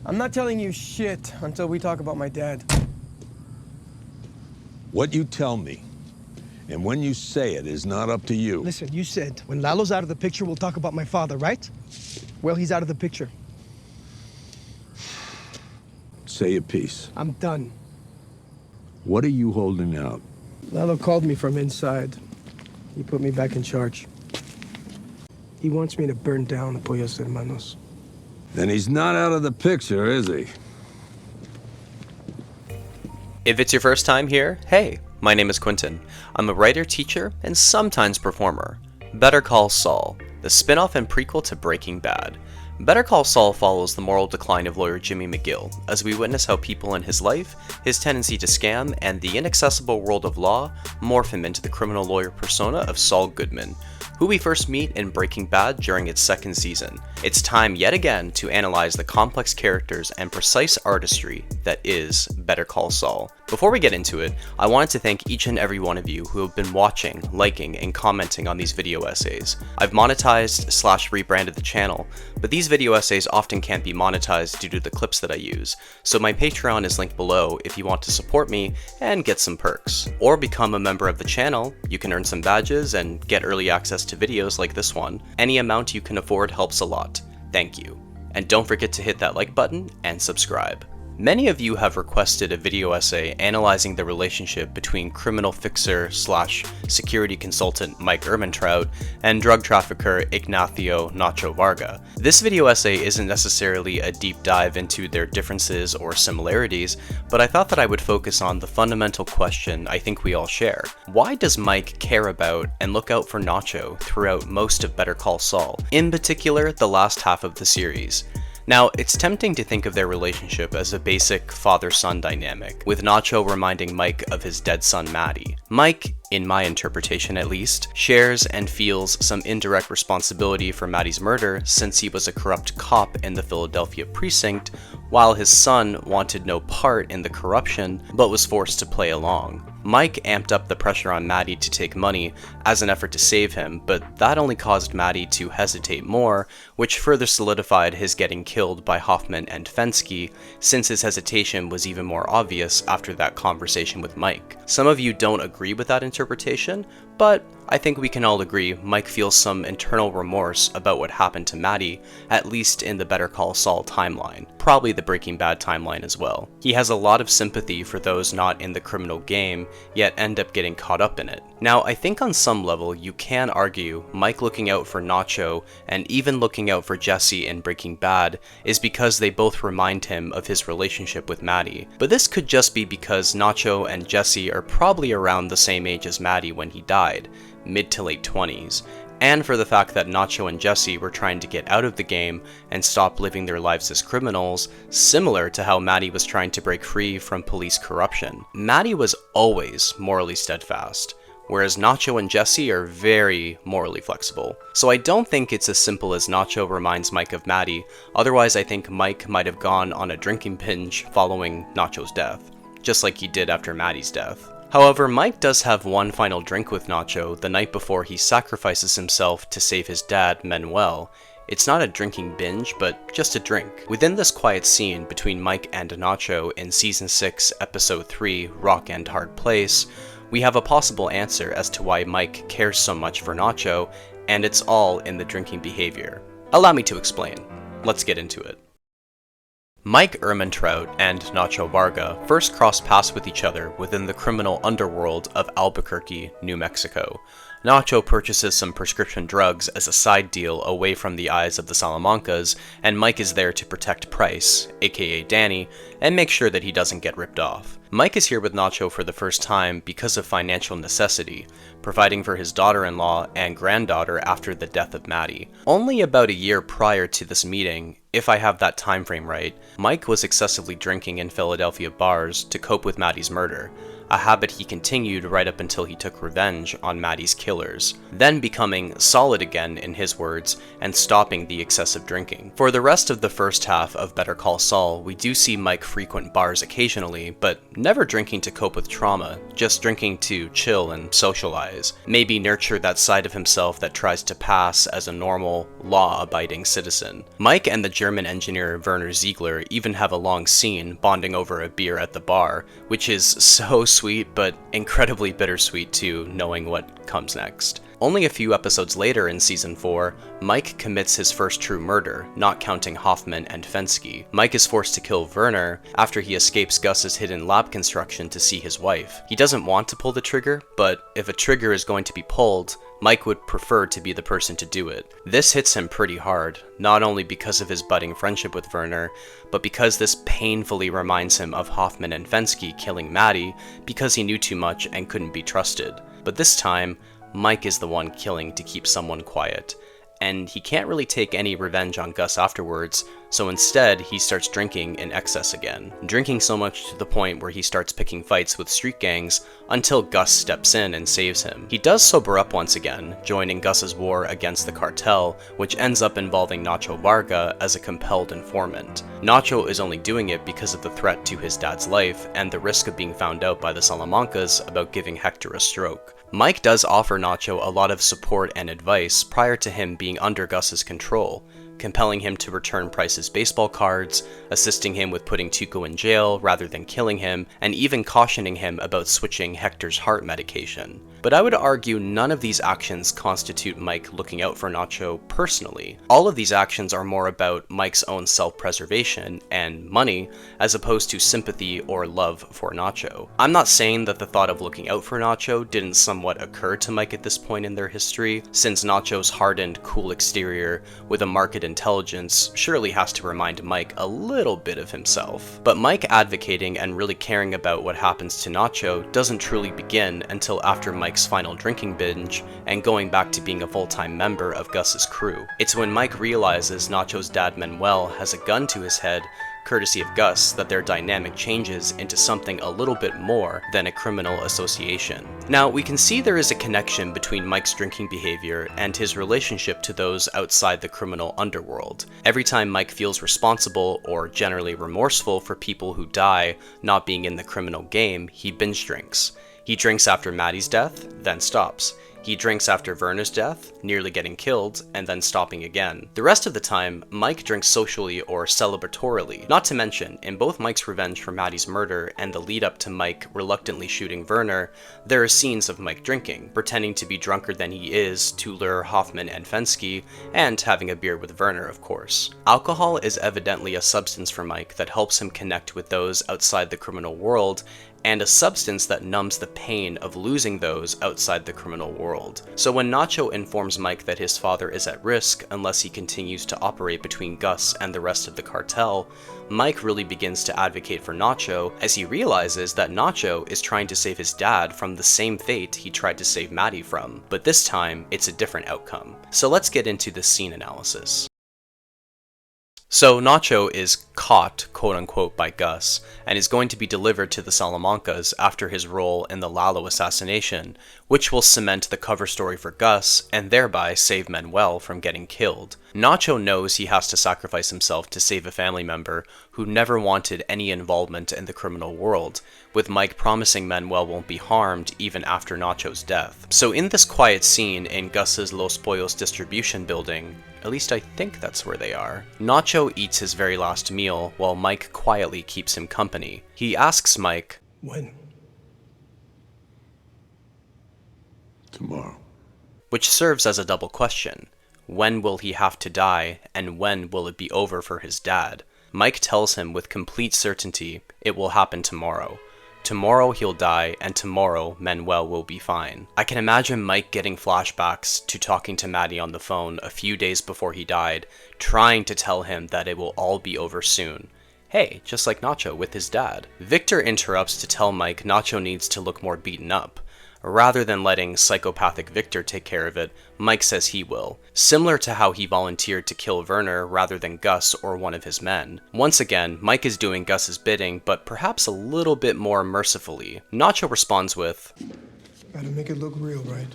I'm not telling you shit until we talk about my dad. What you tell me, and when you say it, is not up to you. Listen, you said when Lalo's out of the picture, we'll talk about my father, right? Well, he's out of the picture. Say your piece. I'm done. What are you holding out? Lalo called me from inside. He put me back in charge. He wants me to burn down the Pollos Hermanos. Then he's not out of the picture, is he? If it's your first time here, hey, my name is Quentin. I'm a writer, teacher, and sometimes performer. Better Call Saul, the spin-off and prequel to Breaking Bad. Better Call Saul follows the moral decline of lawyer Jimmy McGill, as we witness how people in his life, his tendency to scam, and the inaccessible world of law morph him into the criminal lawyer persona of Saul Goodman, who we first meet in Breaking Bad during its second season. It's time yet again to analyze the complex characters and precise artistry that is Better Call Saul. Before we get into it, I wanted to thank each and every one of you who have been watching, liking, and commenting on these video essays. I've monetized / rebranded the channel, but these video essays often can't be monetized due to the clips that I use, so my Patreon is linked below if you want to support me and get some perks. Or become a member of the channel. You can earn some badges and get early access to videos like this one. Any amount you can afford helps a lot. Thank you. And don't forget to hit that like button and subscribe. Many of you have requested a video essay analyzing the relationship between criminal fixer / security consultant Mike Ehrmantraut and drug trafficker Ignacio Nacho Varga. This video essay isn't necessarily a deep dive into their differences or similarities, but I thought that I would focus on the fundamental question I think we all share. Why does Mike care about and look out for Nacho throughout most of Better Call Saul, in particular the last half of the series? Now, it's tempting to think of their relationship as a basic father-son dynamic, with Nacho reminding Mike of his dead son Matty. Mike, in my interpretation at least, shares and feels some indirect responsibility for Matty's murder since he was a corrupt cop in the Philadelphia precinct, while his son wanted no part in the corruption but was forced to play along. Mike amped up the pressure on Matty to take money as an effort to save him, but that only caused Matty to hesitate more, which further solidified his getting killed by Hoffman and Fensky, since his hesitation was even more obvious after that conversation with Mike. Some of you don't agree with that interpretation, but I think we can all agree Mike feels some internal remorse about what happened to Matty, at least in the Better Call Saul timeline, probably the Breaking Bad timeline as well. He has a lot of sympathy for those not in the criminal game, yet end up getting caught up in it. Now, I think on some level you can argue Mike looking out for Nacho and even looking out for Jesse in Breaking Bad is because they both remind him of his relationship with Matty, but this could just be because Nacho and Jesse are probably around the same age as Matty when he died, mid to late 20s, and for the fact that Nacho and Jesse were trying to get out of the game and stop living their lives as criminals, similar to how Matty was trying to break free from police corruption. Matty was always morally steadfast, whereas Nacho and Jesse are very morally flexible. So I don't think it's as simple as Nacho reminds Mike of Matty, otherwise I think Mike might have gone on a drinking binge following Nacho's death, just like he did after Matty's death. However, Mike does have one final drink with Nacho the night before he sacrifices himself to save his dad, Manuel. It's not a drinking binge, but just a drink. Within this quiet scene between Mike and Nacho in Season 6, Episode 3, Rock and Hard Place, we have a possible answer as to why Mike cares so much for Nacho, and it's all in the drinking behavior. Allow me to explain. Let's get into it. Mike Ehrmantraut and Nacho Varga first crossed paths with each other within the criminal underworld of Albuquerque, New Mexico. Nacho purchases some prescription drugs as a side deal away from the eyes of the Salamancas, and Mike is there to protect Price, aka Danny, and make sure that he doesn't get ripped off. Mike is here with Nacho for the first time because of financial necessity, providing for his daughter-in-law and granddaughter after the death of Matty. Only about a year prior to this meeting, if I have that time frame right, Mike was excessively drinking in Philadelphia bars to cope with Matty's murder. a habit he continued right up until he took revenge on Maddie's killers, then becoming solid again in his words and stopping the excessive drinking. For the rest of the first half of Better Call Saul, we do see Mike frequent bars occasionally, but never drinking to cope with trauma, just drinking to chill and socialize, maybe nurture that side of himself that tries to pass as a normal, law-abiding citizen. Mike and the German engineer Werner Ziegler even have a long scene bonding over a beer at the bar, which is so sweet but incredibly bittersweet too, knowing what comes next. Only a few episodes later in season 4, Mike commits his first true murder, not counting Hoffman and Fensky. Mike is forced to kill Werner after he escapes Gus's hidden lab construction to see his wife. He doesn't want to pull the trigger, but if a trigger is going to be pulled, Mike would prefer to be the person to do it. This hits him pretty hard, not only because of his budding friendship with Werner, but because this painfully reminds him of Hoffman and Fensky killing Maddie because he knew too much and couldn't be trusted. But this time, Mike is the one killing to keep someone quiet, and he can't really take any revenge on Gus afterwards, so instead he starts drinking in excess again. Drinking so much to the point where he starts picking fights with street gangs until Gus steps in and saves him. He does sober up once again, joining Gus's war against the cartel, which ends up involving Nacho Varga as a compelled informant. Nacho is only doing it because of the threat to his dad's life and the risk of being found out by the Salamancas about giving Hector a stroke. Mike does offer Nacho a lot of support and advice prior to him being under Gus's control, compelling him to return Price's baseball cards, assisting him with putting Tuco in jail rather than killing him, and even cautioning him about switching Hector's heart medication. But I would argue none of these actions constitute Mike looking out for Nacho personally. All of these actions are more about Mike's own self-preservation and money, as opposed to sympathy or love for Nacho. I'm not saying that the thought of looking out for Nacho didn't somewhat occur to Mike at this point in their history, since Nacho's hardened, cool exterior with a marked intelligence surely has to remind Mike a little bit of himself. But Mike advocating and really caring about what happens to Nacho doesn't truly begin until after Mike's final drinking binge and going back to being a full-time member of Gus's crew. It's when Mike realizes Nacho's dad Manuel has a gun to his head, courtesy of Gus, that their dynamic changes into something a little bit more than a criminal association. Now, we can see there is a connection between Mike's drinking behavior and his relationship to those outside the criminal underworld. Every time Mike feels responsible or generally remorseful for people who die not being in the criminal game, he binge drinks. He drinks after Maddie's death, then stops. He drinks after Werner's death, nearly getting killed, and then stopping again. The rest of the time, Mike drinks socially or celebratorily. Not to mention, in both Mike's revenge for Maddie's murder and the lead up to Mike reluctantly shooting Werner, there are scenes of Mike drinking, pretending to be drunker than he is to lure Hoffman and Fensky, and having a beer with Werner, of course. Alcohol is evidently a substance for Mike that helps him connect with those outside the criminal world, and a substance that numbs the pain of losing those outside the criminal world. So when Nacho informs Mike that his father is at risk unless he continues to operate between Gus and the rest of the cartel, Mike really begins to advocate for Nacho as he realizes that Nacho is trying to save his dad from the same fate he tried to save Maddie from, but this time it's a different outcome. So let's get into the scene analysis. So Nacho is caught, quote-unquote, by Gus, and is going to be delivered to the Salamancas after his role in the Lalo assassination, which will cement the cover story for Gus, and thereby save Manuel from getting killed. Nacho knows he has to sacrifice himself to save a family member who never wanted any involvement in the criminal world, with Mike promising Manuel won't be harmed even after Nacho's death. So in this quiet scene in Gus's Los Pollos distribution building, at least I think that's where they are, Nacho eats his very last meal while Mike quietly keeps him company. He asks Mike, When? Tomorrow. which serves as a double question. When will he have to die, and when will it be over for his dad? Mike tells him with complete certainty it will happen tomorrow. Tomorrow he'll die, and tomorrow Manuel will be fine. I can imagine Mike getting flashbacks to talking to Maddie on the phone a few days before he died, trying to tell him that it will all be over soon. Hey, just like Nacho with his dad. Victor interrupts to tell Mike Nacho needs to look more beaten up. Rather than letting psychopathic Victor take care of it, Mike says he will, similar to how he volunteered to kill Werner rather than Gus or one of his men. Once again, Mike is doing Gus's bidding, but perhaps a little bit more mercifully. Nacho responds with, Gotta make it look real, right?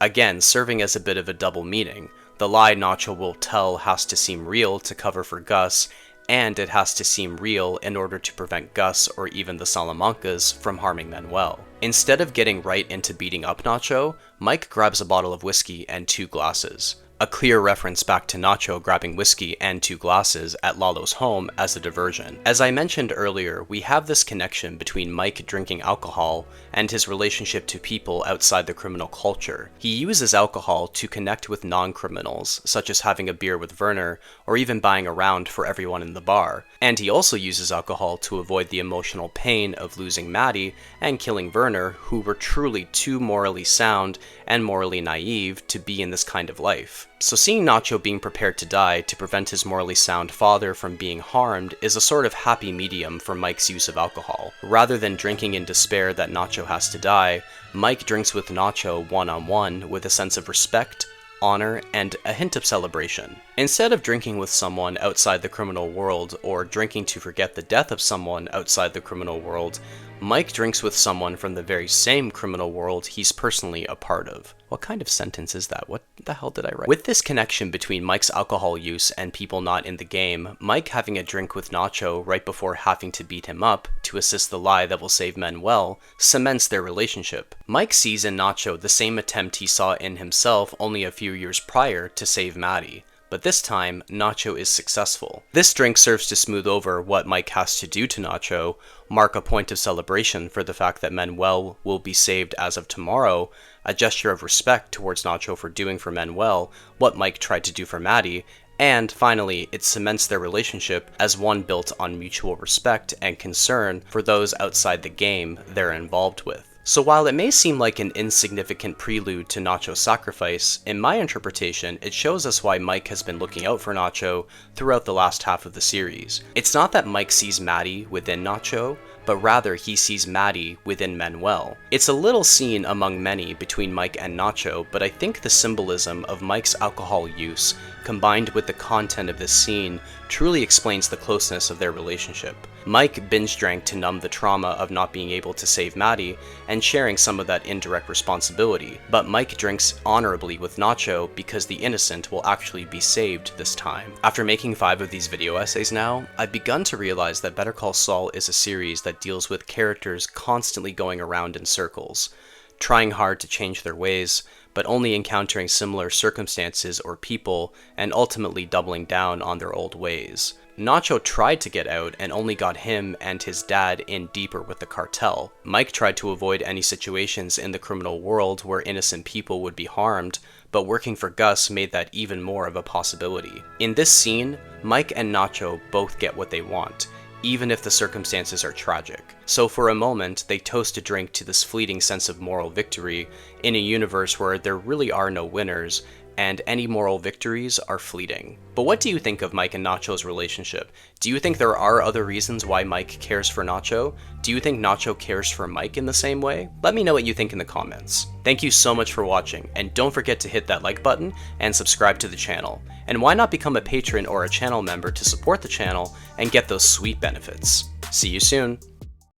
again serving as a bit of a double meaning. The lie Nacho will tell has to seem real to cover for Gus, and it has to seem real in order to prevent Gus or even the Salamancas from harming Manuel. Instead of getting right into beating up Nacho, Mike grabs a bottle of whiskey and 2 glasses. A clear reference back to Nacho grabbing whiskey and 2 glasses at Lalo's home as a diversion. As I mentioned earlier, we have this connection between Mike drinking alcohol and his relationship to people outside the criminal culture. He uses alcohol to connect with non-criminals, such as having a beer with Werner, or even buying a round for everyone in the bar. And he also uses alcohol to avoid the emotional pain of losing Maddie and killing Werner, who were truly too morally sound and morally naive to be in this kind of life. So seeing Nacho being prepared to die to prevent his morally sound father from being harmed is a sort of happy medium for Mike's use of alcohol. Rather than drinking in despair that Nacho has to die, Mike drinks with Nacho one-on-one with a sense of respect, honor, and a hint of celebration. Instead of drinking with someone outside the criminal world or drinking to forget the death of someone outside the criminal world, Mike drinks with someone from the very same criminal world he's personally a part of. What kind of sentence is that? What the hell did I write? With this connection between Mike's alcohol use and people not in the game, Mike having a drink with Nacho right before having to beat him up to assist the lie that will save Manuel cements their relationship. Mike sees in Nacho the same attempt he saw in himself only a few years prior to save Maddie. But this time, Nacho is successful. This drink serves to smooth over what Mike has to do to Nacho, mark a point of celebration for the fact that Manuel will be saved as of tomorrow, a gesture of respect towards Nacho for doing for Manuel what Mike tried to do for Maddie, and finally, it cements their relationship as one built on mutual respect and concern for those outside the game they're involved with. So while it may seem like an insignificant prelude to Nacho's sacrifice, in my interpretation, it shows us why Mike has been looking out for Nacho throughout the last half of the series. It's not that Mike sees Maddie within Nacho, but rather he sees Maddie within Manuel. It's a little scene among many between Mike and Nacho, but I think the symbolism of Mike's alcohol use, combined with the content of this scene, truly explains the closeness of their relationship. Mike binge drank to numb the trauma of not being able to save Maddie and sharing some of that indirect responsibility, but Mike drinks honorably with Nacho because the innocent will actually be saved this time. After making 5 of these video essays now, I've begun to realize that Better Call Saul is a series that deals with characters constantly going around in circles, trying hard to change their ways, but only encountering similar circumstances or people and ultimately doubling down on their old ways. Nacho tried to get out and only got him and his dad in deeper with the cartel. Mike tried to avoid any situations in the criminal world where innocent people would be harmed, but working for Gus made that even more of a possibility. In this scene, Mike and Nacho both get what they want, even if the circumstances are tragic. So for a moment, they toast a drink to this fleeting sense of moral victory in a universe where there really are no winners, and any moral victories are fleeting. But what do you think of Mike and Nacho's relationship? Do you think there are other reasons why Mike cares for Nacho? Do you think Nacho cares for Mike in the same way? Let me know what you think in the comments. Thank you so much for watching, and don't forget to hit that like button and subscribe to the channel. And why not become a patron or a channel member to support the channel and get those sweet benefits? See you soon!